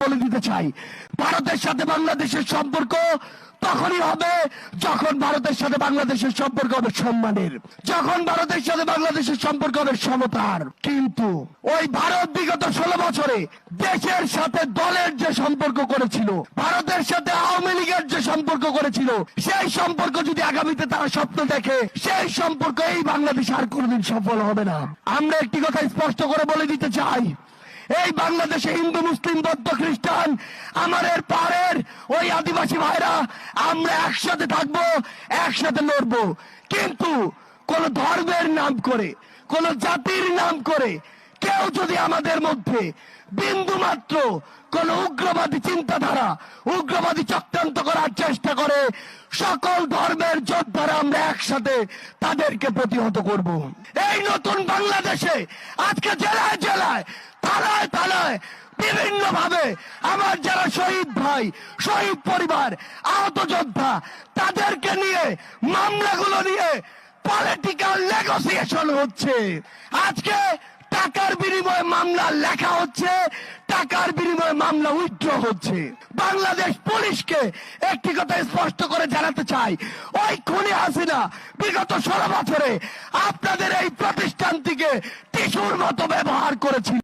বলে দিতে চাই, ভারতের সাথে বাংলাদেশের সম্পর্ক তখনই হবে যখন ভারতের সাথে বাংলাদেশের সম্পর্ক হবে সম্মানের, যখন ভারতের সাথে বাংলাদেশের সম্পর্ক হবে সমতার। কিন্তু ওই ভারত বিগত 16 বছরে দেশের সাথে দলের যে সম্পর্ক করেছিল, ভারতের সাথে আওয়ামী লীগের যে সম্পর্ক করেছিল, সেই সম্পর্ক যদি আগামীতে তারা স্বপ্ন দেখে, সেই সম্পর্ক এই বাংলাদেশ আর কোনোদিন সফল হবে না। আমরা একটি কথা স্পষ্ট করে বলে দিতে চাই, এই বাংলাদেশে হিন্দু, মুসলিম, বৌদ্ধ, খ্রিস্টান, আমাদের পাড়ের ওই আদিবাসী ভাইরা আমরা একসাথে থাকবো, একসাথে লড়বো। কিন্তু কোন ধর্মের নাম করে, কোন জাতির নাম করে কেউ যদি আমাদের মধ্যে বিন্দু মাত্র কোন উগ্রবাদী চিন্তাধারা, উগ্রবাদী চক্রান্ত করার চেষ্টা করে, সকল ধর্মের যোদ্ধারা আমরা একসাথে তাদেরকে প্রতিহত করব। এই নতুন বাংলাদেশে আজকে জেলায় জেলায়, থানায় থানায় বিভিন্ন ভাবে আমার যারা শহীদ ভাই, শহীদ পরিবার, আহত যোদ্ধা, তাদেরকে নিয়ে মামলাগুলো নিয়ে পলিটিক্যাল নেগোসিয়েশন হচ্ছে। আজকে টাকার বিনিময়ে মামলা লেখা হচ্ছে, টাকার বিনিময়ে মামলা উইথড্র হচ্ছে। বাংলাদেশ পুলিশকে একটি কথা স্পষ্ট করে জানাতে চাই, ওই খুনি হাসিনা বিগত 16 বছরে আপনাদের এই প্রতিষ্ঠানটিকে টিস্যুর মতো ব্যবহার করেছিল।